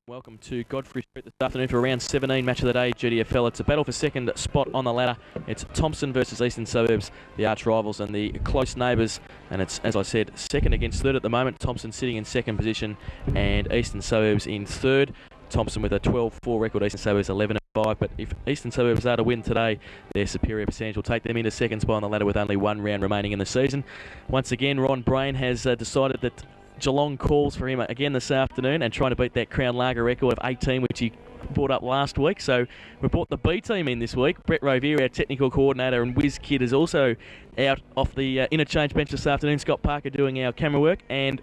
Welcome to Godfrey Street this afternoon for round 17 match of the day, GDFL. It's a battle for second spot on the ladder. It's Thomson versus Eastern Suburbs, the arch rivals and the close neighbours. And it's, as I said, second against third at the moment. Thomson sitting in second position and Eastern Suburbs in third. Thomson with a 12-4 record, Eastern Suburbs 11-5. But if Eastern Suburbs are to win today, their superior percentage will take them into second spot on the ladder with only one round remaining in the season. Once again, Ron Brain has decided that Geelong calls for him again this afternoon and trying to beat that Crown Lager record of 18, which he brought up last week. So we brought the B team in this week. Brett Rovier, our technical coordinator, and Wiz Kid is also out off the interchange bench this afternoon. Scott Parker doing our camera work, and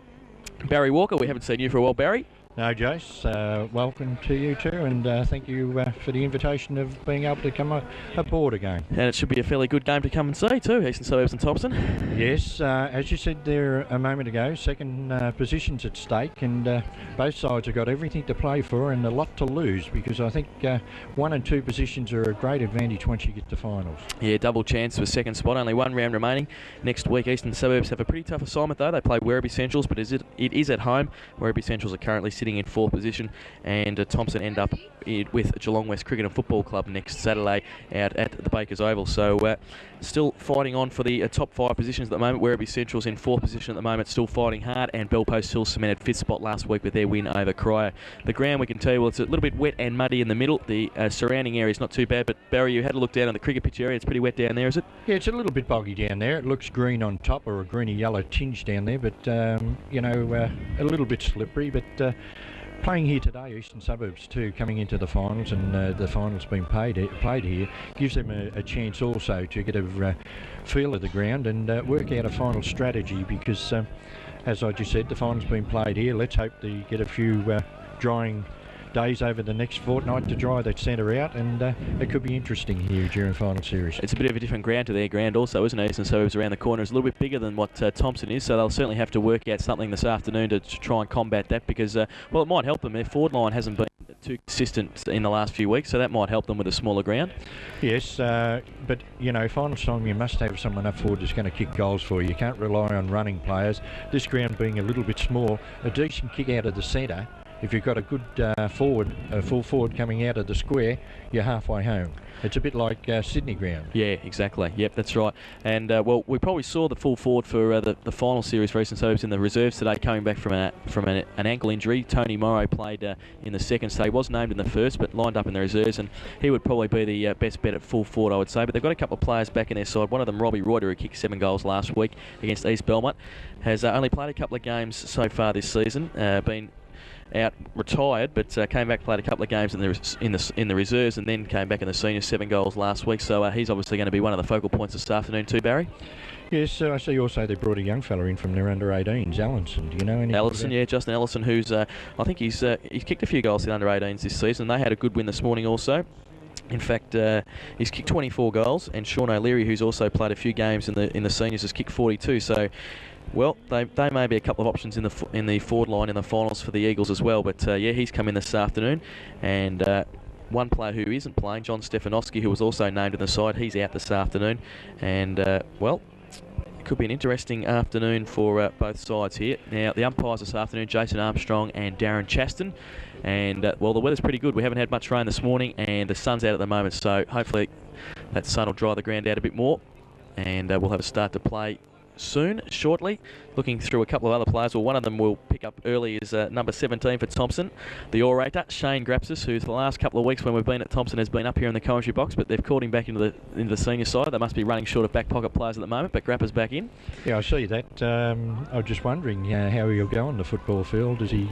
Barry Walker. We haven't seen you for a while, Barry. No, Jace, welcome to you too, and thank you for the invitation of being able to come aboard again. And it should be a fairly good game to come and see too, Eastern Suburbs and Thomson. Yes, as you said there a moment ago, second positions at stake, and both sides have got everything to play for and a lot to lose, because I think 1 and 2 positions are a great advantage once you get to finals. Yeah, double chance for second spot, only one round remaining. Next week, Eastern Suburbs have a pretty tough assignment though. They play Werribee Centrals, but it is at home. Werribee Centrals are currently sitting in 4th position, and Thomson end up with Geelong West Cricket and Football Club next Saturday out at the Bakers Oval. So still fighting on for the top 5 positions at the moment. Werribee Central's in 4th position at the moment, still fighting hard, and Belpost Hill cemented 5th spot last week with their win over Cryer. The ground, we can tell you, well, it's a little bit wet and muddy in the middle. The surrounding area is not too bad, but Barry, you had a look down on the cricket pitch area. It's pretty wet down there, is it? Yeah, it's a little bit boggy down there. It looks green on top, or a greeny yellow tinge down there, but you know, a little bit slippery, but playing here today, Eastern Suburbs too, coming into the finals, and the finals being played here, gives them a chance also to get a feel of the ground and work out a final strategy, because as I just said, the finals being played here. Let's hope to get a few drying days over the next fortnight to dry that centre out, and it could be interesting here during final series. It's a bit of a different ground to their ground also, isn't it? Eastern Suburbs around the corner is a little bit bigger than what Thomson is, so they'll certainly have to work out something this afternoon to try and combat that, because well, it might help them. Their forward line hasn't been too consistent in the last few weeks, so that might help them with a smaller ground. Yes, but you know, final time you must have someone up forward that's going to kick goals for you. You can't rely on running players. This ground being a little bit small, a decent kick out of the centre, if you've got a good full forward coming out of the square, you're halfway home. It's a bit like Sydney ground. Yeah, exactly. Yep, that's right. And well, we probably saw the full forward for the final series for Eastern Suburbs in the reserves today, coming back from an ankle injury. Tony Morrow played in the second, so he was named in the first, but lined up in the reserves, and he would probably be the best bet at full forward, I would say. But they've got a couple of players back in their side. One of them, Robbie Reuter, who kicked 7 goals last week against East Belmont, has only played a couple of games so far this season, been out retired, but came back, played a couple of games in the reserves, and then came back in the seniors, 7 goals last week. So he's obviously going to be one of the focal points this afternoon too, Barry. Yes, I see also they brought a young fella in from their under-18s, Allison. Do you know anything? Allison, yeah, Justin Allison, who's I think he's kicked a few goals in under-18s this season. They had a good win this morning also. In fact, he's kicked 24 goals, and Sean O'Leary, who's also played a few games in the seniors, has kicked 42. So, well, they may be a couple of options in the forward line in the finals for the Eagles as well. But yeah, he's come in this afternoon, and one player who isn't playing, John Stefanowski, who was also named in the side, he's out this afternoon, and well, it could be an interesting afternoon for both sides here. Now, the umpires this afternoon, Jason Armstrong and Darren Chaston. And, well, the weather's pretty good. We haven't had much rain this morning, and the sun's out at the moment, so hopefully that sun will dry the ground out a bit more, and we'll have a start to play shortly. Looking through a couple of other players, well, one of them we'll pick up early is number 17 for Thomson, the orator, Shane Grapsis, who the last couple of weeks when we've been at Thomson has been up here in the commentary box, but they've called him back into the senior side. They must be running short of back pocket players at the moment, but Grappa's back in. Yeah, I see that. I was just wondering how he'll go on the football field. Does he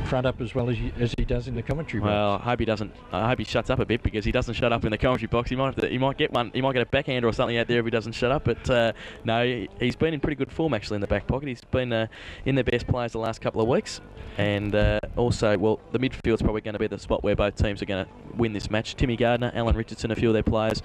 front up as well as he does in the commentary box? Well, I hope he doesn't. I hope he shuts up a bit, because he doesn't shut up in the commentary box. He might get one. He might get a backhander or something out there if he doesn't shut up. But no, he's been in pretty good form actually in the back pocket. He's been in their best players the last couple of weeks, and also, well, the midfield's probably going to be the spot where both teams are going to win this match. Timmy Gardner, Alan Richardson, a few of their players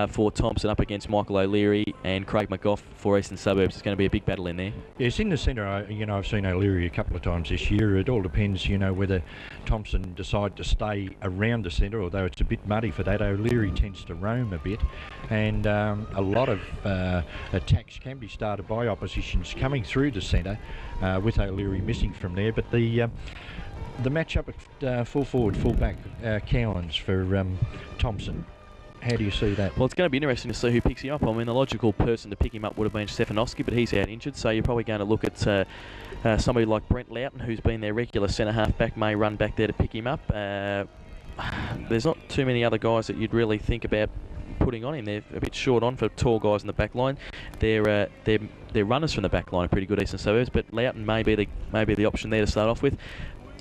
for Thomson up against Michael O'Leary and Craig McGough for Eastern Suburbs. It's going to be a big battle in there. Yes, in the centre, I've seen O'Leary a couple of times this year. It all depends, whether Thomson decide to stay around the centre, although it's a bit muddy for that. O'Leary tends to roam a bit, and a lot of attacks can be started by oppositions coming through the centre, with O'Leary missing from there. But the the matchup at full forward, full back, Cowans for Thompson. How do you see that? Well, it's going to be interesting to see who picks him up. I mean, the logical person to pick him up would have been Stefanowski, but he's out injured, so you're probably going to look at somebody like Brent Loughton, who's been their regular centre-half back, may run back there to pick him up. There's not too many other guys that you'd really think about putting on him. They're a bit short on for tall guys in the back line. Their runners from the back line are pretty good, Eastern Suburbs, but Loughton may be the option there to start off with.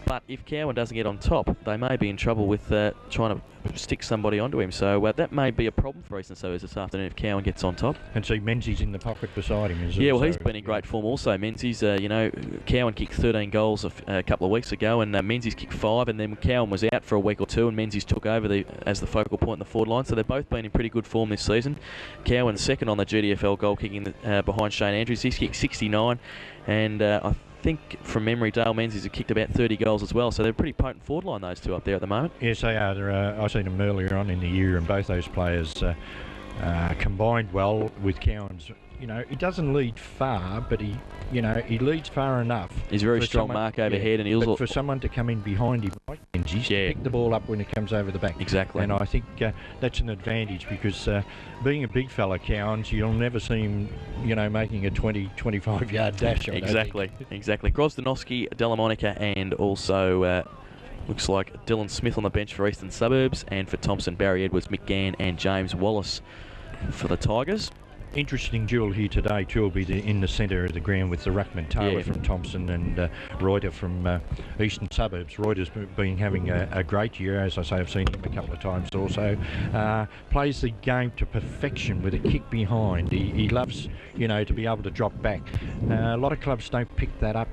But if Cowan doesn't get on top, they may be in trouble with trying to stick somebody onto him. So that may be a problem for Eastern Suburbs this afternoon if Cowan gets on top. And see, Menzies in the pocket beside him. Yeah, well, he's been in great form also. Menzies, Cowan kicked 13 goals a couple of weeks ago, and Menzies kicked 5, and then Cowan was out for a week or two, and Menzies took over as the focal point in the forward line. So they've both been in pretty good form this season. Cowan's second on the GDFL goal kicking behind Shane Andrews. He's kicked 69, and I think from memory Dale Menzies have kicked about 30 goals as well, so they're a pretty potent forward line, those two up there at the moment. Yes, they are. I've seen them earlier on in the year, and both those players combined well with Cowan's. You know, he doesn't lead far, but he leads far enough. He's a very strong mark overhead, and he'll. But for someone to come in behind him, like Menzies, pick the ball up when it comes over the back. Exactly. And I think that's an advantage because being a big fella, Cowans, you'll never see him, making a 20, 25-yard dash. Exactly. Grosdanowski, Delamonica, and also looks like Dylan Smith on the bench for Eastern Suburbs, and for Thompson, Barry Edwards, Mick Gann, and James Wallace for the Tigers. Interesting duel here today. Two will be in the centre of the ground with the ruckman Taylor from Thompson and Reuter from Eastern Suburbs. Reuter's been having a great year, as I say. I've seen him a couple of times also. Plays the game to perfection with a kick behind. He loves, to be able to drop back. A lot of clubs don't pick that up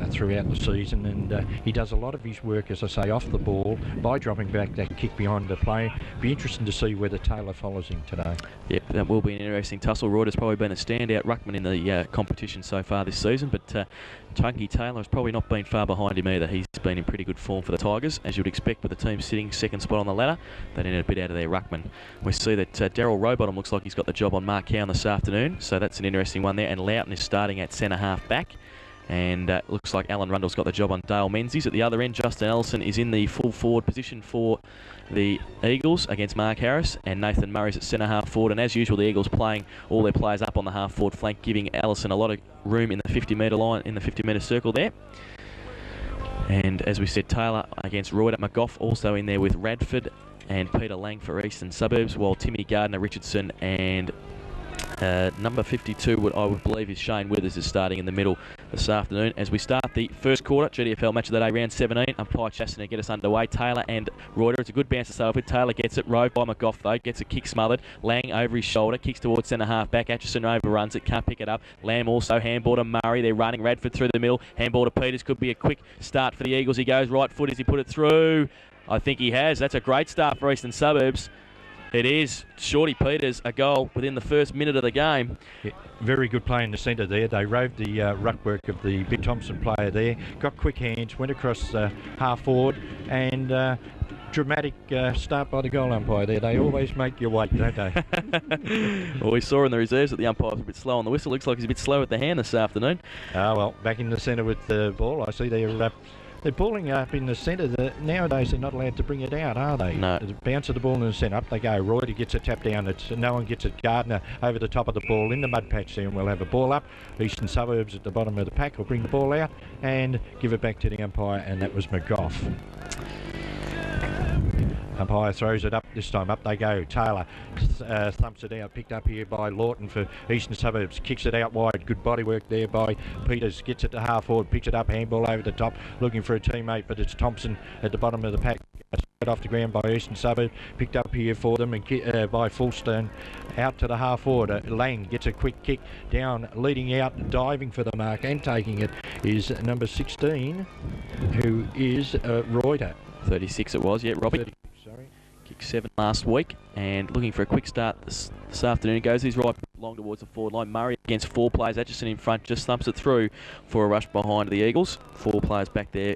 throughout the season, and he does a lot of his work, as I say, off the ball by dropping back that kick behind the play. Be interesting to see whether Taylor follows him today. Yep, that will be an interesting tussle. Reuter's probably been a standout ruckman in the competition so far this season, but Chunky Taylor has probably not been far behind him either. He's been in pretty good form for the Tigers, as you would expect with the team sitting second spot on the ladder. They needed a bit out of their ruckman. We see that Daryl Rowbottom looks like he's got the job on Mark Cowan this afternoon, so that's an interesting one there. And Loughton is starting at centre half back. And looks like Alan Rundle's got the job on Dale Menzies. At the other end, Justin Ellison is in the full forward position for the Eagles against Mark Harris, and Nathan Murray's at centre half forward. And as usual, the Eagles playing all their players up on the half forward flank, giving Ellison a lot of room in the 50-metre line, in the 50-metre circle there. And as we said, Taylor against Reuter. McGough also in there with Radford and Peter Lang for Eastern Suburbs, while Timmy Gardner, Richardson, and number 52, I would believe, is Shane Withers, is starting in the middle this afternoon. As we start the first quarter, GDFL match of the day, round 17. Umpire Chaston to get us underway. Taylor and Reuter. It's a good bounce to start with. Taylor gets it, rode by McGough though, gets a kick smothered. Lang over his shoulder, kicks towards centre half back. Atchison overruns it, can't pick it up. Lamb also, handball to Murray. They're running. Radford through the middle. Handball to Peters. Could be a quick start for the Eagles. He goes right foot as he put it through. I think he has. That's a great start for Eastern Suburbs. It is. Shorty Peters, a goal within the first minute of the game. Yeah, very good play in the centre there. They rode the ruck work of the Big Thompson player there. Got quick hands, went across half forward, and dramatic start by the goal umpire there. They always make you wait, don't they? Well, we saw in the reserves that the umpire was a bit slow on the whistle. Looks like he's a bit slow at the hand this afternoon. Well, back in the centre with the ball. I see they're balling up in the centre. Nowadays they're not allowed to bring it out, are they? No. The bounce of the ball in the centre, up they go. Reuter gets a tap down. No one gets it. Gardner over the top of the ball in the mud patch there, and we'll have a ball up. Eastern Suburbs at the bottom of the pack will bring the ball out and give it back to the umpire, and that was McGough. Umpire throws it up this time. Up they go. Taylor thumps it out. Picked up here by Lawton for Eastern Suburbs. Kicks it out wide. Good body work there by Peters. Gets it to half forward. Picks it up. Handball over the top. Looking for a teammate, but it's Thompson at the bottom of the pack. Straight off the ground by Eastern Suburbs. Picked up here for them and by Fulstone. Out to the half forward. Lang gets a quick kick down. Leading out. Diving for the mark and taking it is number 16, who is Reuter. 36 it was, yeah, Robbie. Kicked 7 last week, and looking for a quick start this afternoon. Goes he's right long towards the forward line. Murray against 4 players. Atchison in front, just thumps it through for a rush behind the Eagles. 4 players back there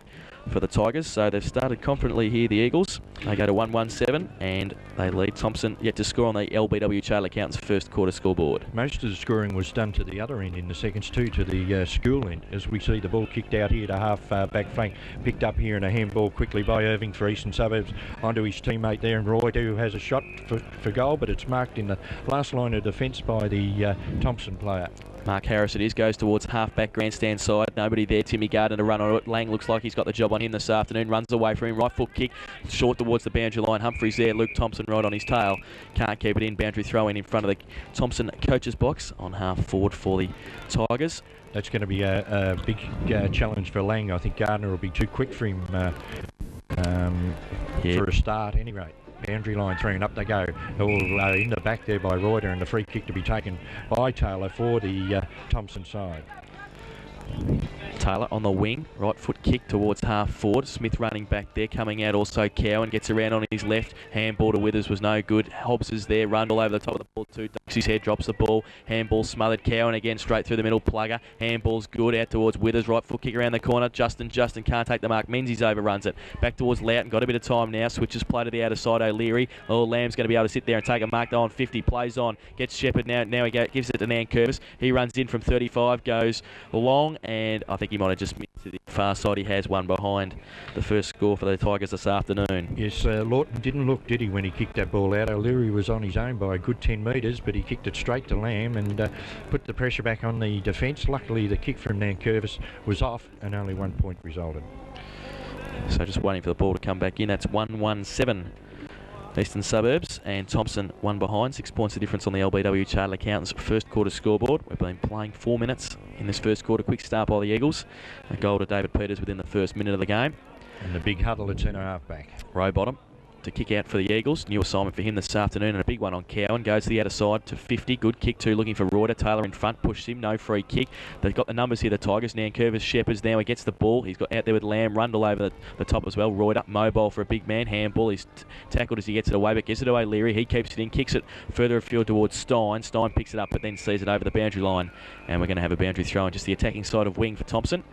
for the Tigers. So they've started confidently here, the Eagles. They go to 1-1-7 and they lead. Thompson yet to score on the LBW Chartered Accountants first quarter scoreboard. Most of the scoring was done to the other end in the seconds too, to the school end, as we see the ball kicked out here to half back flank, picked up here in a handball quickly by Irving for Eastern Suburbs onto his teammate there, and Roy who has a shot for goal, but it's marked in the last line of defence by the Thompson player. Mark Harris it is, goes towards half-back grandstand side. Nobody there. Timmy Gardner to run on it. Lang looks like he's got the job on him this afternoon. Runs away from him. Right foot kick. Short towards the boundary line. Humphreys there. Luke Thompson right on his tail. Can't keep it in. Boundary throw in front of the Thompson coach's box on half forward for the Tigers. That's going to be a big challenge for Lang. I think Gardner will be too quick for him for a start anyway. Boundary line thrown, up they go. All in the back there by Reuter, and the free kick to be taken by Taylor for the Thompson side. Taylor on the wing, right foot kick towards half forward. Smith running back there, coming out also Cowan, gets around on his left. Handball to Withers was no good. Hobbs is there, Rundle over the top of the ball too. Ducks his head, drops the ball. Handball smothered. Cowan again straight through the middle. Plugger. Handball's good out towards Withers. Right foot kick around the corner. Justin can't take the mark. Menzies overruns it. Back towards Loughton. Got a bit of time now. Switches play to the outer side. O'Leary. Oh, Lamb's going to be able to sit there and take a mark though on 50. Plays on. Gets Shepherd now. Now he gives it to Nan Curvis. He runs in from 35. Goes long, and I think he might have just missed to the far side. He has one behind the first score for the Tigers this afternoon. Yes, Lawton didn't look, did he, when he kicked that ball out? O'Leary was on his own by a good 10 metres, but he kicked it straight to Lamb and put the pressure back on the defence. Luckily, the kick from Nankervis was off and only 1 point resulted. So just waiting for the ball to come back in. That's 1-1-7. Eastern Suburbs, and Thompson one behind. 6 points of difference on the LBW Chartered Accountants first quarter scoreboard. We've been playing 4 minutes in this first quarter. Quick start by the Eagles. A goal to David Peters within the first minute of the game. And the big huddle at centre half back. Rowbottom to kick out for the Eagles. New assignment for him this afternoon, and a big one on Cowan. Goes to the outer side to 50. Good kick too, looking for Reuter. Taylor in front, pushes him. No free kick. They've got the numbers here, the Tigers. Nankervis, Shepherds. Now he gets the ball. He's got out there with Lamb. Rundle over the top as well. Reuter, mobile for a big man. Handball. He's tackled as he gets it away, but gets it away. Leary. He keeps it in, kicks it further afield towards Stein. Stein picks it up, but then sees it over the boundary line. And we're going to have a boundary throw in just the attacking side of wing for Thompson.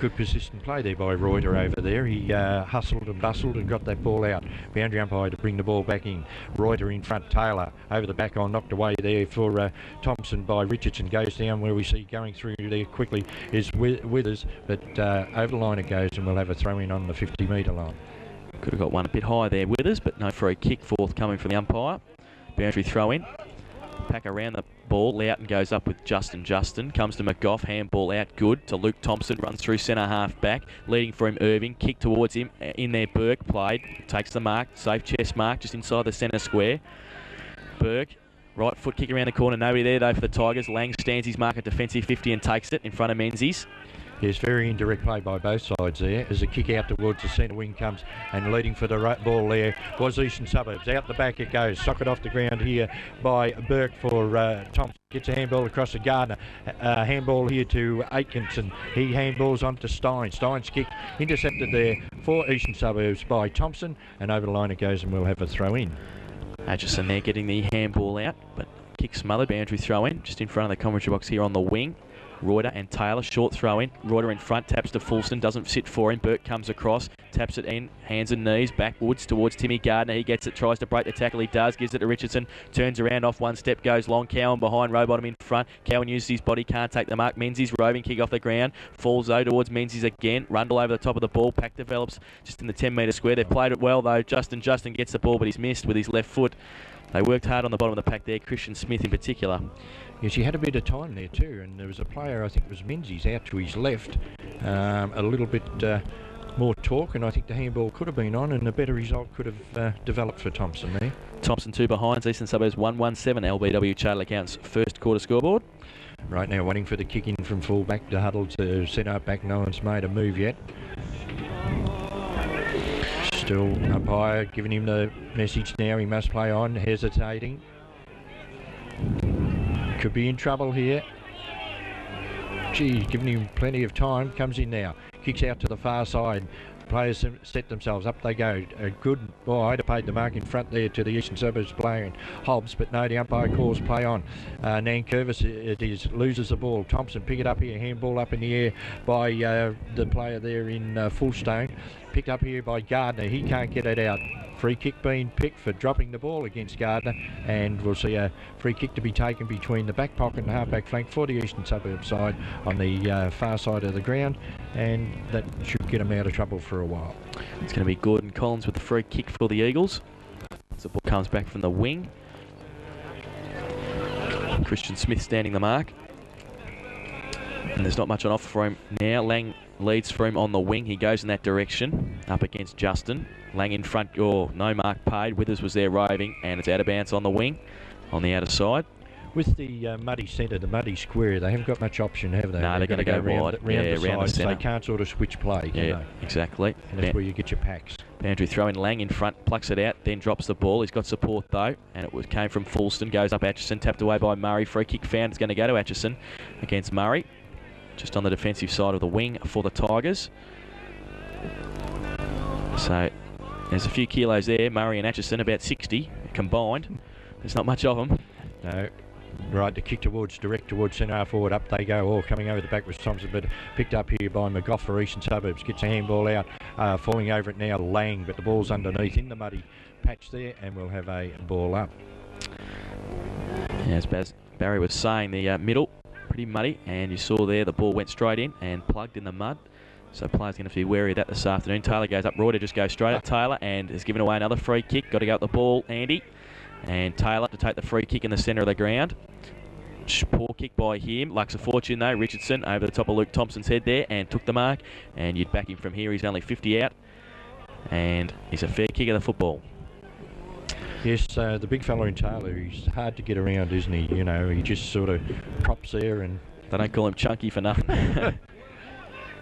Good persistent play there by Reuter over there. He hustled and bustled and got that ball out. Boundary umpire to bring the ball back in. Reuter in front. Taylor over the back on, knocked away there for Thompson by Richardson. Goes down where we see going through there quickly is Withers, but over the line it goes, and we'll have a throw in on the 50 metre line. Could have got one a bit high there, Withers, but no free kick forthcoming from the umpire. Boundary throw in. Pack around the ball. Loughton goes up with Justin. Comes to McGough. Handball out good to Luke Thompson. Runs through centre half back. Leading for him Irving. Kick towards him. In there Burke played. Takes the mark. Safe chest mark just inside the centre square. Burke. Right foot kick around the corner. Nobody there though for the Tigers. Lang stands his mark at defensive 50 and takes it in front of Menzies. Yes, very indirect play by both sides there as a kick out towards the centre wing comes, and leading for the right ball there was Eastern Suburbs. Out the back it goes, socket off the ground here by Burke for Thompson. Gets a handball across to Gardner. Handball here to Atkinson. He handballs on to Stein. Stein's kick intercepted there for Eastern Suburbs by Thompson, and over the line it goes, and we'll have a throw in. Atchison there getting the handball out, but kick smothered. Boundary throw in just in front of the commentary box here on the wing. Reuter and Taylor, short throw in. Reuter in front, taps to Fulston, doesn't sit for him. Burke comes across, taps it in, hands and knees, backwards towards Timmy Gardner. He gets it, tries to break the tackle, he does, gives it to Richardson, turns around off one step, goes long. Cowan behind, Rowbottom in front. Cowan uses his body, can't take the mark. Menzies roving, kick off the ground, falls though towards Menzies again. Rundle over the top of the ball, pack develops just in the 10 metre square. They've played it well though. Justin gets the ball, but he's missed with his left foot. They worked hard on the bottom of the pack there, Christian Smith in particular. Yes, he had a bit of time there too, and there was a player, I think it was Menzies, out to his left. A little bit more torque, and I think the handball could have been on, and a better result could have developed for Thompson there. Thompson two behinds, Eastern Suburbs 1-1-7, LBW Chartered Accountants first quarter scoreboard. Right now waiting for the kick in from full back to huddle to centre back. No one's made a move yet. Still umpire giving him the message now, he must play on, hesitating. Could be in trouble here. Gee, giving him plenty of time. Comes in now. Kicks out to the far side. players set themselves up. They go a good. Well, I'd have paid the mark in front there to the Eastern Suburbs player and Hobbs, but no, the umpire calls play on. Nankervis loses the ball. Thompson pick it up here, handball up in the air by the player there in Fullstone. Picked up here by Gardner. He can't get it out. Free kick being picked for dropping the ball against Gardner, and we'll see a free kick to be taken between the back pocket and half-back flank for the Eastern Suburbs side on the far side of the ground, and that should get them out of trouble for a while. It's going to be Gordon Collins with the free kick for the Eagles. So the ball comes back from the wing. Christian Smith standing the mark. And there's not much on offer for him now. Lang leads for him on the wing. He goes in that direction, up against Justin. Lang in front, no mark paid. Withers was there roving, and it's out of bounds on the wing, on the outer side. With the muddy centre, the muddy square, they haven't got much option, have they? No, they're going to go wide. Round the centre. They can't sort of switch play, yeah, you know? Exactly. And that's where you get your packs. Andrew throwing Lang in front, plucks it out, then drops the ball. He's got support though, and it came from Fulston. Goes up Atchison, tapped away by Murray. Free kick found. It's going to go to Atchison against Murray. Just on the defensive side of the wing for the Tigers. So there's a few kilos there. Murray and Atchison, about 60 combined. There's not much of them. No. Right, the kick direct towards centre half forward. Up they go. Coming over the back was Thompson, but picked up here by McGough for Eastern Suburbs. Gets a handball out. Falling over it now, Lang, but the ball's underneath in the muddy patch there, and we'll have a ball up. As Barry was saying, the middle pretty muddy, and you saw there the ball went straight in and plugged in the mud. So players going to have to be wary of that this afternoon. Taylor goes up. Reuter just goes straight at Taylor and has given away another free kick. Got to go at the ball, Andy. And Taylor to take the free kick in the centre of the ground. Poor kick by him. Lux of fortune though. Richardson over the top of Luke Thompson's head there and took the mark. And you'd back him from here. He's only 50 out. And he's a fair kick of the football. Yes, the big fella in Taylor, he's hard to get around, isn't he? You know, he just sort of props there and... They don't call him chunky for nothing.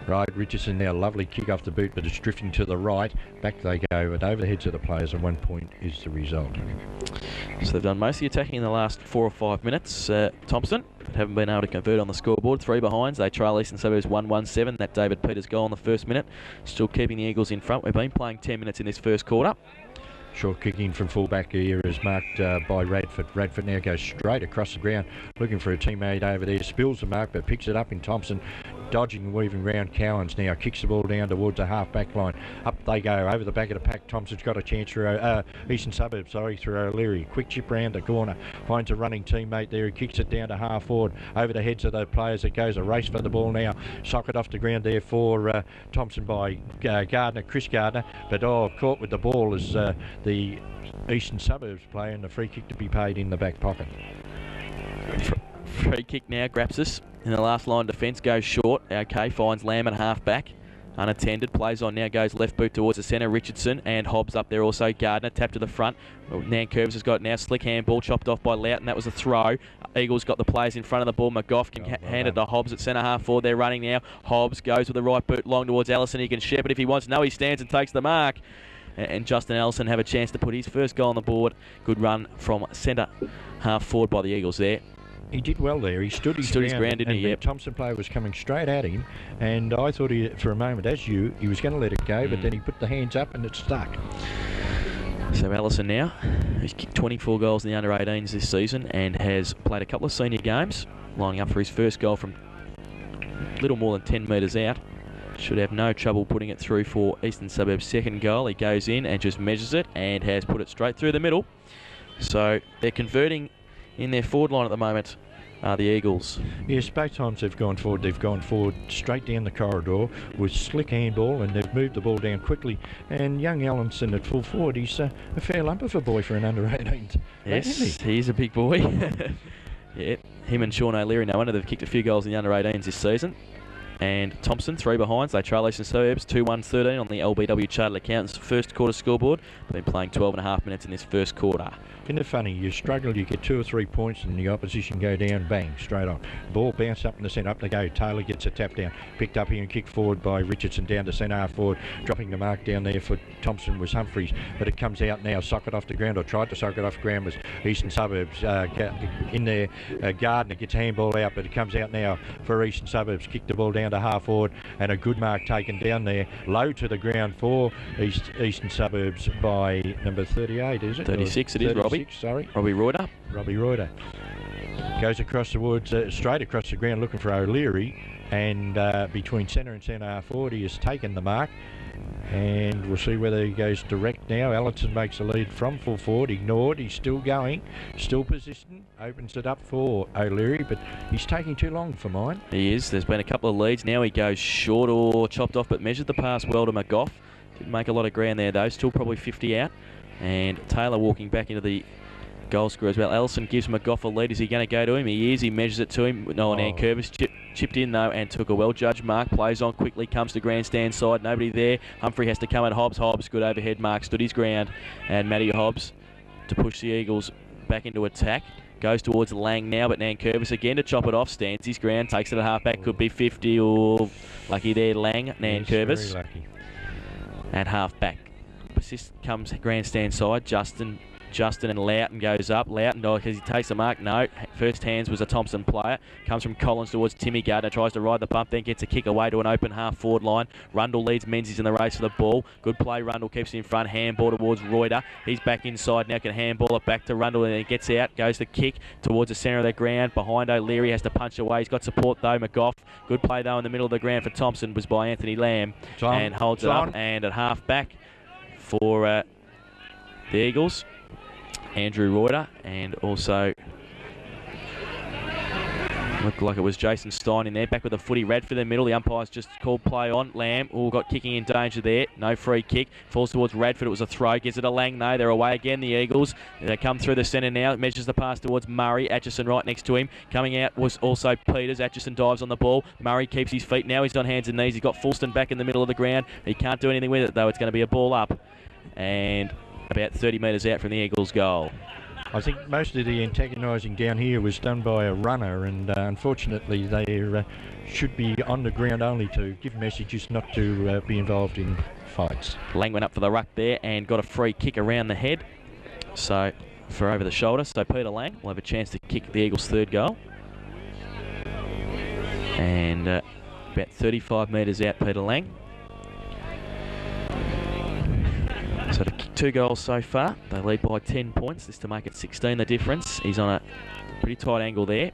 Right, Richardson now, lovely kick off the boot, but it's drifting to the right. Back they go, but over the heads of the players, and 1 point is the result. So they've done most of the attacking in the last 4 or 5 minutes. Thompson haven't been able to convert on the scoreboard. 3 behinds. They trail Eastern Suburbs 1-1-7. That David Peters goal in the first minute. Still keeping the Eagles in front. We've been playing 10 minutes in this first quarter. Short kick in from fullback here is marked by Radford. Radford now goes straight across the ground, looking for a teammate over there. Spills the mark, but picks it up in Thompson. Dodging and weaving round. Cowans now kicks the ball down towards the half-back line. Up they go, over the back of the pack. Thompson's got a chance for Eastern Suburbs, through O'Leary. Quick chip round the corner. Finds a running teammate there. He kicks it down to half forward. Over the heads of the players it goes. A race for the ball now. Socket off the ground there for Thompson by Gardner, Chris Gardner. But caught with the ball is the Eastern Suburbs player, and the free kick to be paid in the back pocket. Free kick now, Grapsis in the last line defence, goes short. Okay, finds Lamb at half back. Unattended, plays on now, goes left boot towards the centre. Richardson and Hobbs up there also. Gardner, tap to the front. Nankervis has got now, slick handball chopped off by Loughton. That was a throw. Eagles got the players in front of the ball. McGough can hand it to Hobbs at centre half forward. They're running now. Hobbs goes with the right boot long towards Allison. He can shepherd if he wants. No, he stands and takes the mark. And Justin Allison have a chance to put his first goal on the board. Good run from centre half forward by the Eagles there. He did well there. He stood his ground, didn't he? Yep. The Thompson player was coming straight at him, and I thought for a moment, he was going to let it go, but then he put the hands up and it stuck. So Allison now, he's kicked 24 goals in the under-18s this season and has played a couple of senior games, lining up for his first goal from a little more than 10 metres out. Should have no trouble putting it through for Eastern Suburbs' second goal. He goes in and just measures it and has put it straight through the middle. So they're converting in their forward line at the moment, the Eagles. Yes, both times they've gone forward. They've gone forward straight down the corridor with slick handball, and they've moved the ball down quickly. And young Allenson at full forward, he's a fair lump of a boy for an under-18. Yes, he's a big boy. Yeah, him and Sean O'Leary, no wonder they've kicked a few goals in the under-18s this season. And Thompson, 3 behinds. They trail Eastern Suburbs 2-1-13 on the LBW Chartered Accountants first quarter scoreboard. They've been playing 12.5 minutes in this first quarter. Isn't it funny? You struggle, you get 2 or 3 points, and the opposition go down, bang, straight on. Ball bounced up in the centre, up they go. Taylor gets a tap down, picked up here and kicked forward by Richardson down to centre half forward. Dropping the mark down there for Thompson was Humphreys, but it comes out now, socket off the ground, or tried to socket off the ground, was Eastern Suburbs in there. Gardner gets handball out, but it comes out now for Eastern Suburbs. Kicked the ball down down to half forward, and a good mark taken down there, low to the ground for Eastern Suburbs by number 38, is it? 36 it is, 36, Robbie. Sorry. Robbie Reuter. Robbie Reuter. Goes across towards, straight across the ground looking for O'Leary, and between centre and centre half forward he has taken the mark. And we'll see whether he goes direct now. Allison makes a lead from full forward, ignored, he's still going, still positioned, opens it up for O'Leary, but he's taking too long for mine. He is. There's been a couple of leads. Now he goes short or chopped off, but measured the pass well to McGough. Didn't make a lot of ground there though, still probably 50 out. And Taylor walking back into the goal scorer as well. Ellison gives McGough a lead. Is he going to go to him? He is. He measures it to him. No, and Curvis chipped in though and took a well-judged mark. Plays on quickly, comes to grandstand side. Nobody there. Humphrey has to come at Hobbs. Hobbs, good overhead mark, stood his ground. And Matty Hobbs to push the Eagles back into attack. Goes towards Lang now, but Nankervis again to chop it off. Stands his ground, takes it at half back. Could be 50 or lucky there, Lang. Nankervis. Very lucky. At half back. Persist comes grandstand side. Justin and Loughton goes up. Loughton, because he takes the mark. No. First hands was a Thompson player. Comes from Collins towards Timmy Gardner. Tries to ride the pump. Then gets a kick away to an open half forward line. Rundle leads Menzies in the race for the ball. Good play. Rundle keeps it in front. Handball towards Reuter. He's back inside now. Can handball it back to Rundle. And he gets out. Goes the kick towards the centre of the ground. Behind O'Leary. Has to punch away. He's got support though. McGough. Good play though in the middle of the ground for Thompson. Was by Anthony Lamb. And holds it up. And at half back for the Eagles. Andrew Reuter, and also looked like it was Jason Stein in there. Back with a footy. Radford in the middle. The umpire's just called play on. Lamb, got kicking in danger there. No free kick. Falls towards Radford. It was a throw. Gives it a Lang. No, they're away again, the Eagles. They come through the centre now. Measures the pass towards Murray. Atchison right next to him. Coming out was also Peters. Atchison dives on the ball. Murray keeps his feet. Now he's on hands and knees. He's got Fulston back in the middle of the ground. He can't do anything with it, though. It's going to be a ball up. And about 30 metres out from the Eagles' goal. I think most of the antagonising down here was done by a runner, and unfortunately they should be on the ground only to give messages, not to be involved in fights. Lang went up for the ruck there and got a free kick around the head, so for over the shoulder. So Peter Lang will have a chance to kick the Eagles' third goal. And about 35 metres out, Peter Lang. So to kick 2 goals so far, they lead by 10 points. This to make it 16 the difference. He's on a pretty tight angle there.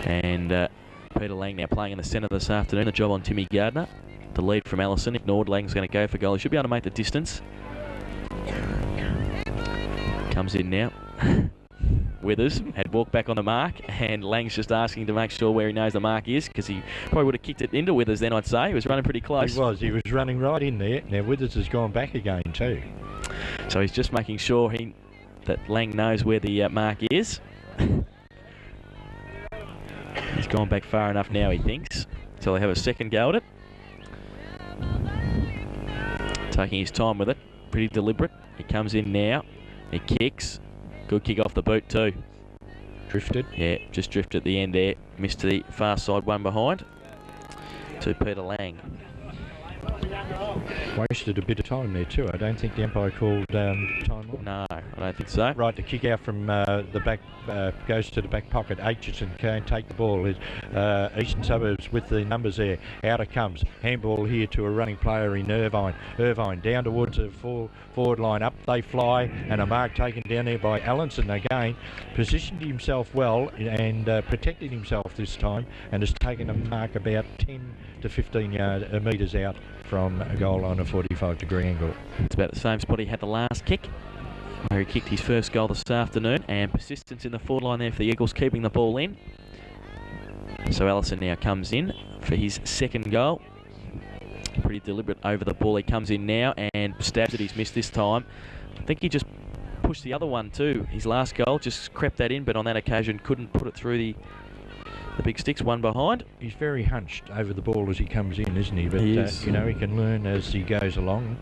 And Peter Lang now playing in the centre this afternoon. The job on Timmy Gardner. The lead from Allison. Ignored. Lang's going to go for goal. He should be able to make the distance. Comes in now. Withers had walked back on the mark, and Lang's just asking to make sure where he knows the mark is, because he probably would have kicked it into Withers then, I'd say. He was running pretty close. He was running right in there. Now Withers has gone back again too. So he's just making sure that Lang knows where the mark is. He's gone back far enough now, he thinks. So they have a second go at it. Taking his time with it. Pretty deliberate. He comes in now. He kicks. Good kick off the boot too. Drifted? Yeah, just drifted at the end there. Missed to the far side, one behind. To Peter Lang. Wasted a bit of time there too. I don't think the umpire called time on. No, I don't think so. Right, the kick out from the back goes to the back pocket. Aitchison can't take the ball. Eastern Suburbs with the numbers there. Out it comes. Handball here to a running player in Irvine. Irvine down towards the forward line. Up they fly, and a mark taken down there by Allinson again. Positioned himself well and protected himself this time, and has taken a mark about 10 to 15 metres out from a goal line of 45-degree angle. It's about the same spot he had the last kick, where he kicked his first goal this afternoon, and persistence in the forward line there for the Eagles, keeping the ball in. So Allison now comes in for his second goal. Pretty deliberate over the ball. He comes in now and stabs it. He's missed this time. I think he just pushed the other one too. His last goal just crept that in, but on that occasion couldn't put it through the big sticks, one behind. He's very hunched over the ball as he comes in, isn't he? But he is. You know, he can learn as he goes along,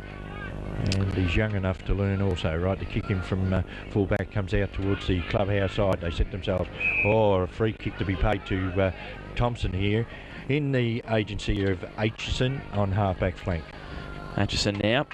and he's young enough to learn also. Right, to kick him from full back comes out towards the clubhouse side. They set themselves. A free kick to be paid to Thompson here in the agency of Aitchison on half back flank. Aitchison now,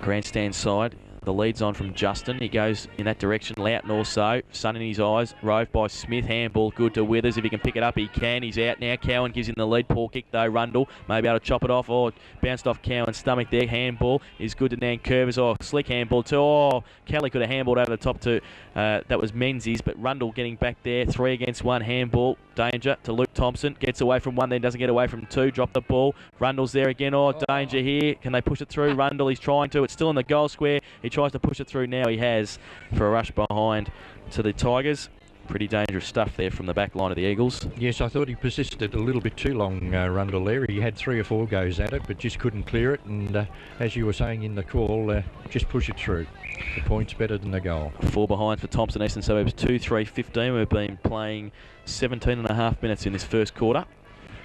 grandstand side. The lead's on from Justin. He goes in that direction. Loughton also. Sun in his eyes. Rove by Smith. Handball good to Withers. If he can pick it up, he can. He's out now. Cowan gives him the lead. Poor kick though. Rundle may be able to chop it off. Oh, bounced off Cowan's stomach there. Handball is good to Nankervis. Oh, slick handball too. Oh, Kelly could have handballed over the top to, that was Menzies, but Rundle getting back there. 3 against 1 handball. Danger to Luke Thompson. Gets away from 1, then doesn't get away from 2. Drop the ball. Rundle's there again. Oh, danger here. Can they push it through? Rundle, he's trying to. It's still in the goal square. He tries to push it through now. He has for a rush behind to the Tigers. Pretty dangerous stuff there from the back line of the Eagles. Yes, I thought he persisted a little bit too long, Rundle there. He had 3 or 4 goes at it, but just couldn't clear it. And as you were saying in the call, just push it through. The point's better than the goal. 4 behind for Thompson Eastern Suburbs, 2-3-15. We've been playing 17.5 minutes in this first quarter.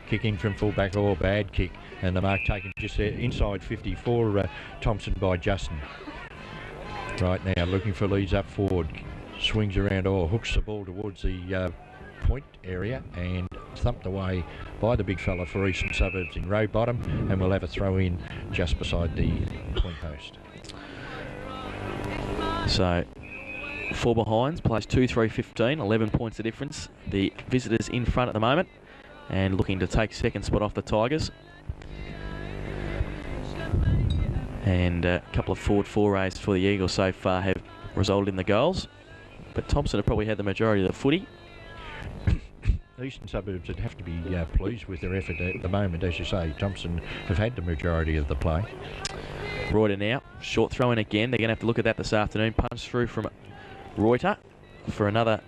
Kick in from fullback, or bad kick. And the mark taken just there, inside 50 for Thompson by Justin. Right now, looking for leads up forward. Swings around, or hooks the ball towards the point area and thumped away by the big fella for Eastern Suburbs in row bottom, and we'll have a throw in just beside the point post. So 4 behinds, plays 2-3-15, 11 points the difference. The visitors in front at the moment and looking to take second spot off the Tigers. And a couple of forward forays for the Eagles so far have resulted in the goals. But Thompson have probably had the majority of the footy. Eastern Suburbs would have to be pleased with their effort at the moment. As you say, Thompson have had the majority of the play. Reuter now, short throw in again. They're going to have to look at that this afternoon. Punch through from Reuter for another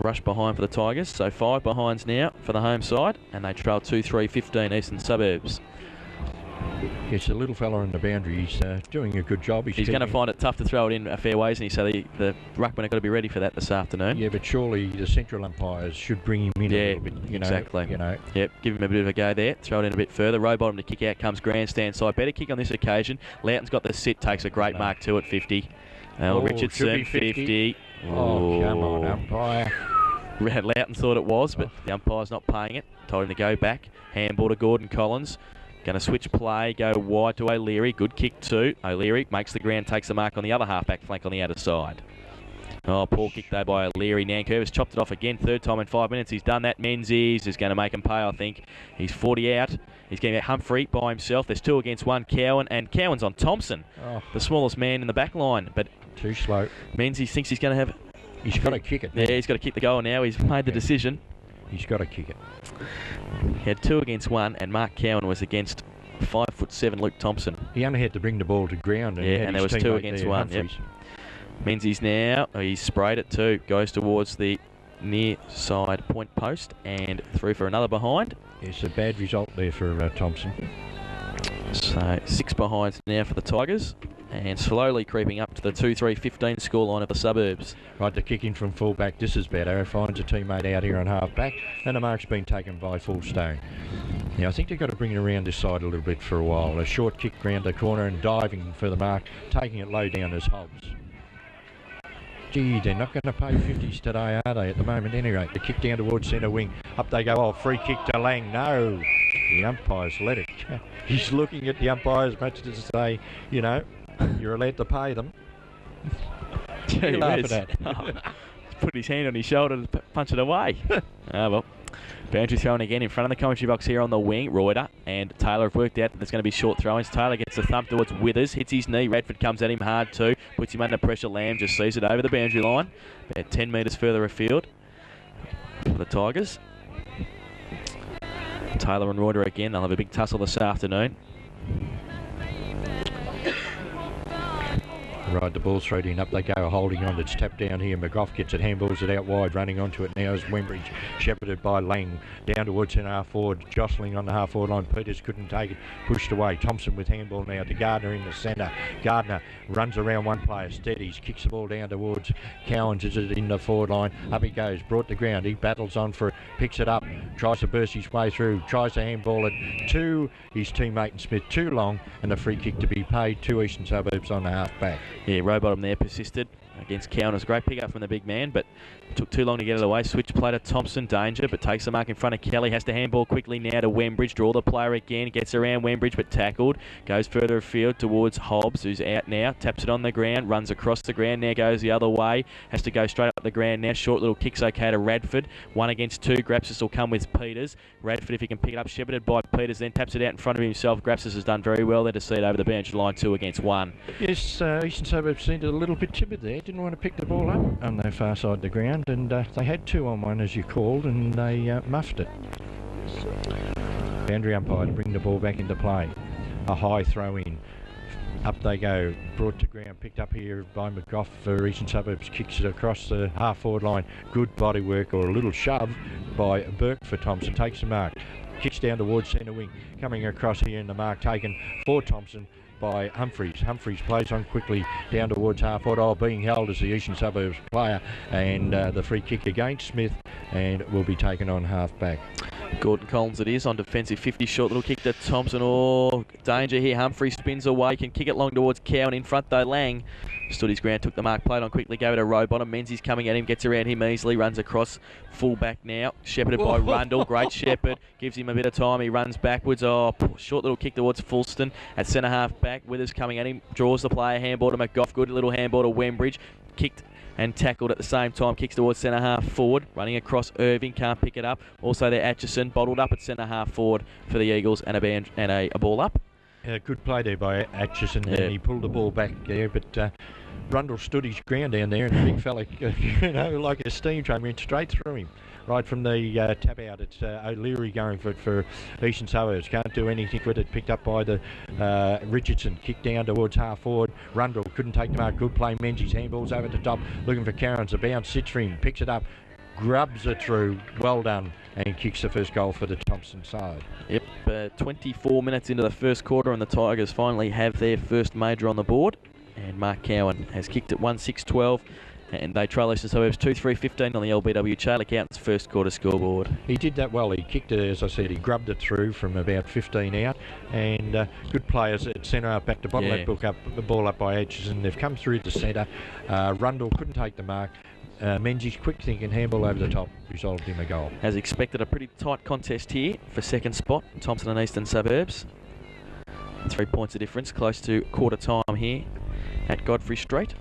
rush behind for the Tigers. So 5 behinds now for the home side, and they trail 2-3-15 Eastern Suburbs. It's a little fella on the boundary. He's doing a good job. He's going to find it tough to throw it in a fair ways, and so the ruckmen have got to be ready for that this afternoon. Yeah, but surely the central umpires should bring him in a little bit. Exactly. You know. Yep, give him a bit of a go there. Throw it in a bit further. Row bottom to kick out comes grandstand side. Better kick on this occasion. Loughton's got the sit. Takes a great mark too at 50. Richardson 50. Oh, come on, umpire. Loughton thought it was, but the umpire's not paying it. Told him to go back. Handball to Gordon Collins. Going to switch play, go wide to O'Leary. Good kick too. O'Leary makes the ground, takes the mark on the other half-back flank on the outer side. Oh, poor kick though by O'Leary. Nankervis chopped it off again. 3rd time in 5 minutes. He's done that. Menzies is going to make him pay, I think. He's 40 out. He's getting Humphrey by himself. There's 2 against 1. Cowan, and Cowan's on Thompson, the smallest man in the back line. But too slow. Menzies thinks he's going to have... He's got to kick it. Yeah, he's got to kick the goal now. He's made the decision. He's got to kick it. He had 2 against 1, and Mark Cowan was against 5'7" Luke Thompson. He only had to bring the ball to ground. And and there was 2 against 1. Yep. Menzies now, he's sprayed it too. Goes towards the near side point post and through for another behind. It's a bad result there for Thompson. So 6 behinds now for the Tigers, and slowly creeping up to the 2-3-15 scoreline of the Suburbs. Right, the kick in from fullback. This is better. Finds a teammate out here on half-back, and the mark's been taken by Fullstone. Now, I think they've got to bring it around this side a little bit for a while. A short kick round the corner and diving for the mark, taking it low down as Hobbs. Gee, they're not going to pay 50s today, are they, at the moment? Anyway, the kick down towards centre wing. Up they go. Oh, free kick to Lang. No. The umpire's let it. He's looking at the umpire as much as to say, you know, you're allowed to pay them. Gee whiz. Put his hand on his shoulder to punch it away. Well. Boundary thrown again in front of the commentary box here on the wing. Reuter and Taylor have worked out that there's going to be short throw-ins. Taylor gets a thump towards Withers, hits his knee. Radford comes at him hard too, puts him under pressure. Lamb just sees it over the boundary line, about 10 metres further afield for the Tigers. Taylor and Reuter again. They'll have a big tussle this afternoon. Right, the ball's thrown in, up they go, holding on, it's tapped down here. McGough gets it, handballs it out wide, running onto it now is Wembridge, shepherded by Lang, down towards centre half forward, jostling on the half forward line. Peters couldn't take it, pushed away. Thompson with handball now to Gardner in the centre. Gardner runs around one player, steadies, kicks the ball down towards Cowans, is it in the forward line, up he goes, brought to ground, he battles on for it, picks it up, tries to burst his way through, tries to handball it to his teammate and Smith, too long, and a free kick to be paid to Eastern Suburbs on the half back. Yeah, Rowbottom there persisted. against Cowan. It was a great pick up from the big man, but took too long to get it away. Switch play to Thompson, danger, but takes the mark in front of Kelly. Has to handball quickly now to Wembridge. Draw the player again. Gets around Wembridge, but tackled. Goes further afield towards Hobbs, who's out now. Taps it on the ground. Runs across the ground. Now goes the other way. Has to go straight up the ground now. Short little kick's okay to Radford. 1 against 2. Grapsis will come with Peters. Radford, if he can pick it up, shepherded by Peters, then taps it out in front of himself. Grapsis has done very well there to see it over the boundary line. 2 against 1. Yes, Eastern Suburbs seemed a little bit timid there. Didn't want to pick the ball up on their far side of the ground, and they had 2 on 1 as you called, and they muffed it. Boundary umpire to bring the ball back into play. A high throw in. Up they go, brought to ground, picked up here by McGough for Eastern Suburbs, kicks it across the half-forward line. Good body work, or a little shove by Burke for Thompson, takes the mark. Kicks down towards centre wing, coming across here in the mark taken for Thompson by Humphreys. Humphreys plays on quickly down towards half-forward, being held as the Eastern Suburbs player, and the free kick against Smith, and will be taken on half-back. Gordon Collins it is on defensive 50, short little kick to Thompson. Oh, danger here. Humphrey spins away, can kick it long towards Cowan in front though. Lang stood his ground, took the mark, played on quickly, gave it a row bottom. Menzies coming at him, gets around him easily, runs across full back now. Shepherded by Rundle, great shepherd, gives him a bit of time, he runs backwards. Oh, short little kick towards Fulston at centre half back. Withers coming at him, draws the player, handball to McGough, good little handball to Wembridge, kicked and tackled at the same time, kicks towards centre half forward, running across Irving, can't pick it up. Also there Atchison, bottled up at centre half forward for the Eagles, and a ball up. Good play there by Atchison, and he pulled the ball back there, but Rundle stood his ground down there, and the big fella, you know, like a steam train, went straight through him. Right from the tap out, it's O'Leary going for it for Eastern Suburbs. Can't do anything with it. Picked up by the Richardson. Kicked down towards half forward. Rundle couldn't take the mark. Good play. Menzies handballs over the top, looking for Cairns. The bounce sits for him. Picks it up, grubs it through. Well done, and kicks the first goal for the Thompson side. Yep, 24 minutes into the first quarter, and the Tigers finally have their first major on the board. And Mark Cowan has kicked it 1-6-12. And they trail Eastern Suburbs 2-3-15 on the LBW Charlie Accountant's first quarter scoreboard. He did that well. He kicked it, as I said, he grubbed it through from about 15 out. And good players at centre up back to bottle that the ball up by Atchison. They've come through the centre. Rundle couldn't take the mark. Menzies quick thinking, handball over the top, resulted in a goal. As expected, a pretty tight contest here for second spot, Thompson and Eastern Suburbs. 3 points of difference, close to quarter time here at Godfrey Street.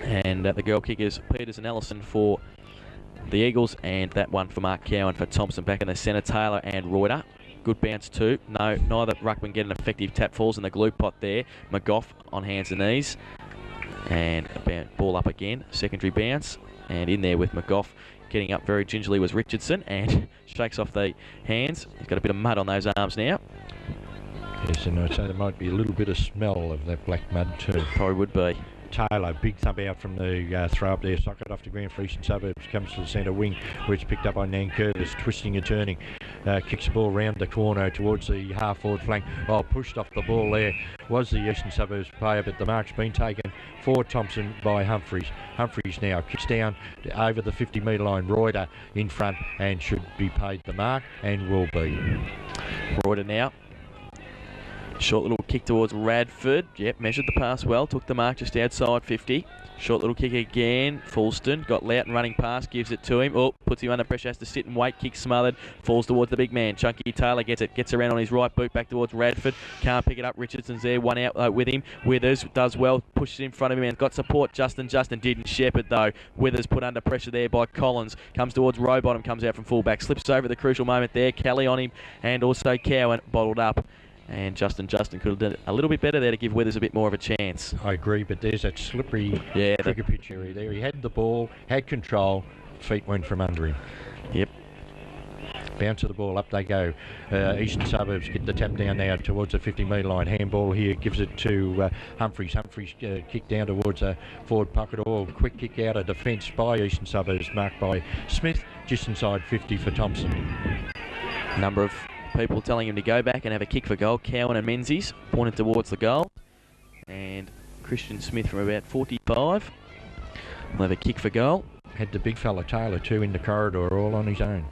And the goal kickers, Peters and Ellison for the Eagles, and that one for Mark Cowan for Thompson. Back in the centre, Taylor and Reuter. Good bounce too. No, neither ruckman get an effective tap. Falls in the glue pot there. McGough on hands and knees. And a ball up again. Secondary bounce. And in there with McGough. Getting up very gingerly was Richardson, and shakes off the hands. He's got a bit of mud on those arms now. Yes, and I'd say there might be a little bit of smell of that black mud too. Probably would be. Taylor, big thump out from the throw up there, socket off the ground for Eastern Suburbs, comes to the centre wing, where it's picked up by Nan Curtis, twisting and turning, kicks the ball round the corner towards the half-forward flank. Oh, pushed off the ball there was the Eastern Suburbs player, but the mark's been taken for Thompson by Humphreys. Humphreys now kicks down over the 50-metre line. Reuter in front and should be paid the mark, and will be. Reuter now. Short little kick towards Radford. Yep, measured the pass well. Took the mark just outside 50. Short little kick again. Fulston got Loughton running past. Gives it to him. Oh, puts him under pressure. Has to sit and wait. Kick smothered. Falls towards the big man. Chunky Taylor gets it. Gets around on his right boot. Back towards Radford. Can't pick it up. Richardson's there. One out with him. Withers does well. Pushes in front of him and got support. Justin didn't shepherd though. Withers put under pressure there by Collins. Comes towards Rowbottom. Comes out from fullback. Slips over the crucial moment there. Kelly on him. And also Cowan bottled up. And Justin could have done a little bit better there to give Withers a bit more of a chance. I agree, but there's that slippery cricket pitch area there. He had the ball, had control, feet went from under him. Yep. Bounce of the ball, up they go. Eastern Suburbs get the tap down now towards the 50-metre line. Handball here, gives it to Humphreys. Humphreys kick down towards a forward pocket. Or quick kick out of defence by Eastern Suburbs, marked by Smith, just inside 50 for Thompson. Number of people telling him to go back and have a kick for goal. Cowan and Menzies pointed towards the goal. And Christian Smith from about 45 will have a kick for goal. Had the big fella Taylor too in the corridor all on his own.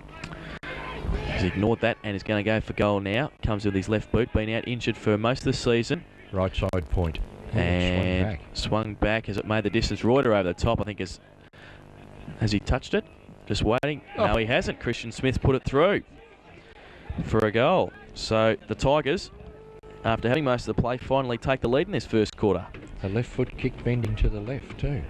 He's ignored that and is going to go for goal now. Comes with his left boot, been out injured for most of the season. Right side point. And swung back as it made the distance. Reuter over the top, I think, has he touched it? Just waiting. No, he hasn't. Christian Smith put it through for a goal. So the Tigers, after having most of the play, finally take the lead in this first quarter. The left foot kick bending to the left too.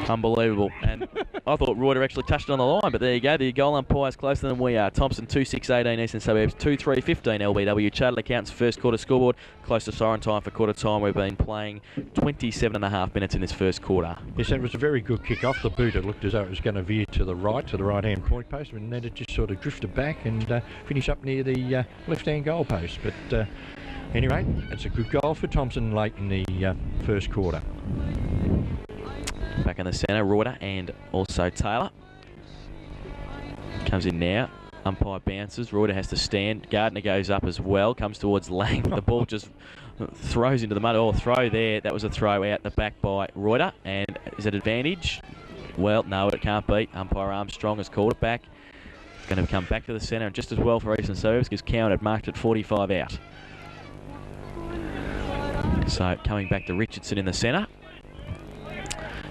Unbelievable. And I thought Reuter actually touched it on the line, but there you go. The goal umpire's closer than we are. Thompson 2-6-18 Eastern Suburbs 2-3-15 LBW. Chartered Accountants first quarter scoreboard. Close to siren time for quarter time. We've been playing 27.5 minutes in this first quarter. Yes, it was a very good kick off the boot. It looked as though it was going to veer to the right-hand point post, and then it just sort of drifted back and finished up near the left-hand goal post. But anyway, it's a good goal for Thompson late in the first quarter. Back in the centre, Reuter and also Taylor. Comes in now. Umpire bounces. Reuter has to stand. Gardner goes up as well. Comes towards Lang. The ball just throws into the mud. Oh, throw there. That was a throw out the back by Reuter. And is it advantage? Well, no, it can't be. Umpire Armstrong has called it back. Going to come back to the centre, and just as well for Eastern Suburbs because Cowan had marked it 45 out. So coming back to Richardson in the centre.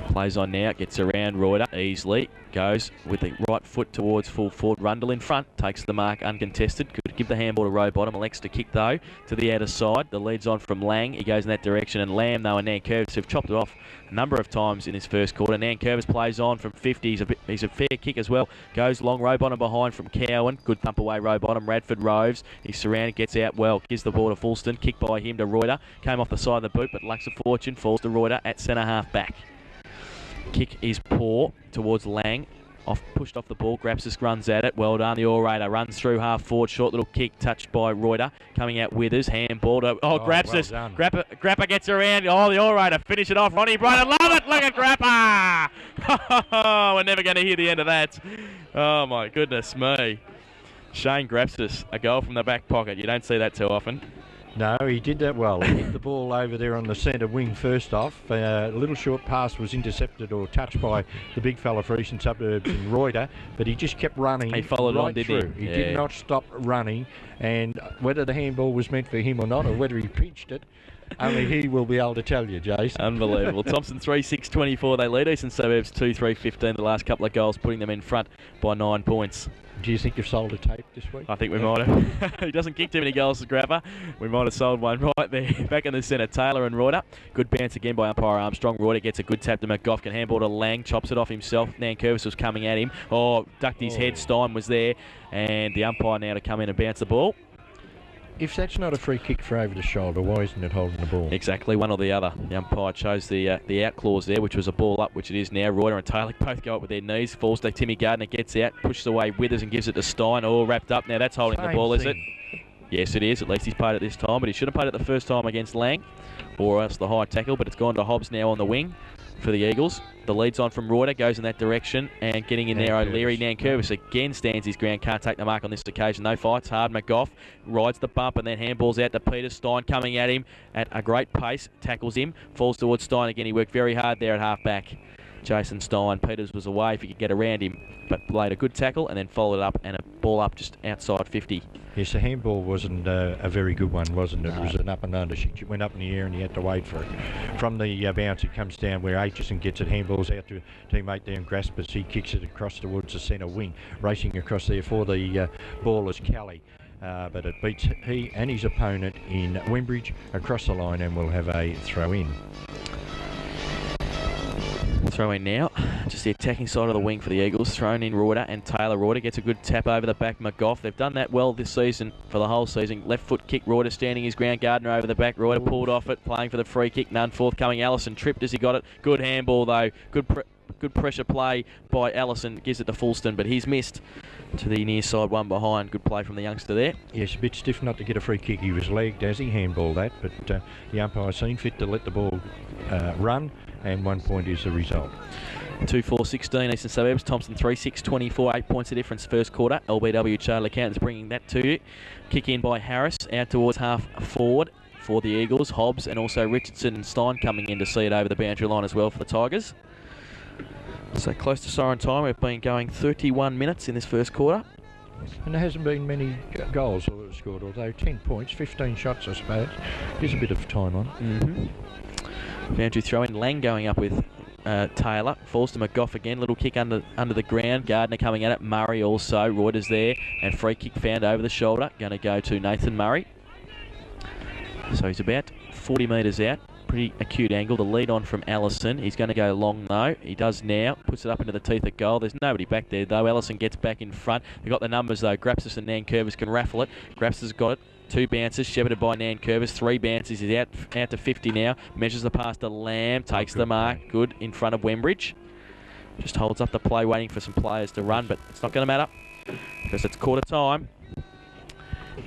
Plays on now, gets around Reuter easily, goes with the right foot towards full forward. Rundle in front, takes the mark uncontested. Could give the handball to Rowbottom. Elects to kick though to the outer side. The lead's on from Lang. He goes in that direction, and Lamb though and Nankervis have chopped it off a number of times in this first quarter. Nankervis plays on from 50. He's a fair kick as well. Goes long. Rowbottom behind from Cowan. Good thump away Rowbottom. Radford roves. He's surrounded, gets out well. Gives the ball to Fulston. Kick by him to Reuter. Came off the side of the boot, but lacks of fortune. Falls to Reuter at centre half back. Kick is poor towards Lang. Pushed off the ball. Grapsis runs at it. Well done. The orator runs through half forward. Short little kick touched by Reuter. Coming out Withers. Handball to... Grapsis. Well Grappa gets around. Oh, the orator. Finish it off. Ronnie Brighton. Love it. Look at Grappa. We're never going to hear the end of that. Oh, my goodness me. Shane Grapsis. A goal from the back pocket. You don't see that too often. No, he did that well. He hit the ball over there on the centre wing first off. A little short pass was intercepted or touched by the big fella for Eastern Suburbs in Reuter, but he just kept running. He followed right on, didn't through. he? He did not stop running, and whether the handball was meant for him or not, or whether he pinched it, only he will be able to tell you, Jason. Unbelievable. Thompson 3-6-24. They lead Eastern Suburbs 2-3-15. The last couple of goals putting them in front by 9 points. Do you think you've sold a tape this week? I think we might have. He doesn't kick too many goals to Grappa. We might have sold one right there. Back in the centre, Taylor and Reuter. Good bounce again by umpire Armstrong. Reuter gets a good tap to McGough. Can handball to Lang. Chops it off himself. Nankervis was coming at him. Ducked his head. Stein was there. And the umpire now to come in and bounce the ball. If that's not a free kick for over the shoulder, why isn't it holding the ball? Exactly, one or the other. The umpire chose the out clause there, which was a ball up, which it is now. Reuter and Taylor both go up with their knees. Falls to Timmy Gardner, gets out, pushes away Withers and gives it to Stein. All wrapped up. Now that's holding the ball, is it? Yes, it is. At least he's paid it this time, but he should have paid it the first time against Lang, or else the high tackle. But it's gone to Hobbs now on the wing for the Eagles. The lead's on from Reuter, goes in that direction, and getting in there, O'Leary. Nankervis again stands his ground, can't take the mark on this occasion though. Fights hard. McGough rides the bump and then handballs out to Peter. Stein coming at him at a great pace, tackles him, falls towards Stein again. He worked very hard there at half back. Jason Stein. Peters was away if he could get around him, but laid a good tackle and then followed up and a ball up just outside 50. Yes, the handball wasn't a very good one, wasn't it? No. It was an up and under. It went up in the air and he had to wait for it. From the bounce, it comes down where Aitchison gets it, handballs out to teammate there and Graspers. He kicks it across towards the centre wing, racing across there for the ball is Kelly. But it beats he and his opponent in Wembridge across the line and will have a throw in. Throw in now, just the attacking side of the wing for the Eagles. Thrown in Reuter and Taylor. Reuter gets a good tap over the back. McGough. They've done that well this season for the whole season. Left foot kick. Reuter standing his ground. Gardner over the back. Reuter pulled off it, playing for the free kick. None forthcoming. Allison tripped as he got it. Good handball though. Good pressure play by Allison. Gives it to Fulston, but he's missed to the near side one behind. Good play from the youngster there. Yes, a bit stiff not to get a free kick. He was legged as he handballed that, but the umpire seen fit to let the ball run, and 1 point is the result. 2-4-16 Eastern Suburbs. Thompson 3-6-24. 8 points of difference first quarter. LBW Chartered Accountants bringing that to you. Kick in by Harris out towards half forward for the Eagles. Hobbs and also Richardson and Stein coming in to see it over the boundary line as well for the Tigers. So close to siren time. We've been going 31 minutes in this first quarter. And there hasn't been many goals scored, although 10 points, 15 shots, I suppose. There's a bit of time on. Boundary throw in. Lang going up with Taylor. Falls to McGough again. Little kick under the ground. Gardner coming at it. Murray also. Reuters there. And free kick found over the shoulder. Going to go to Nathan Murray. So he's about 40 metres out. Pretty acute angle. The lead on from Allison. He's going to go long though. He does now. Puts it up into the teeth of goal. There's nobody back there though. Allison gets back in front. They've got the numbers though. Grapsis and Nankervis can raffle it. Grapsis has got it. 2 bounces, shepherded by Nankervis. 3 bounces. He's out to 50 now. Measures the pass to Lamb. Takes the mark. Good in front of Wembridge. Just holds up the play, waiting for some players to run, but it's not going to matter because it's quarter time.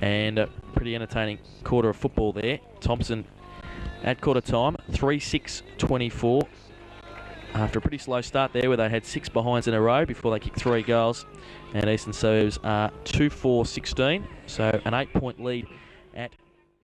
And a pretty entertaining quarter of football there. Thompson at quarter time, 3-6-24. After a pretty slow start there where they had 6 behinds in a row before they kicked 3 goals. And Eastern Suburbs are 2-4-16. So an 8-point lead at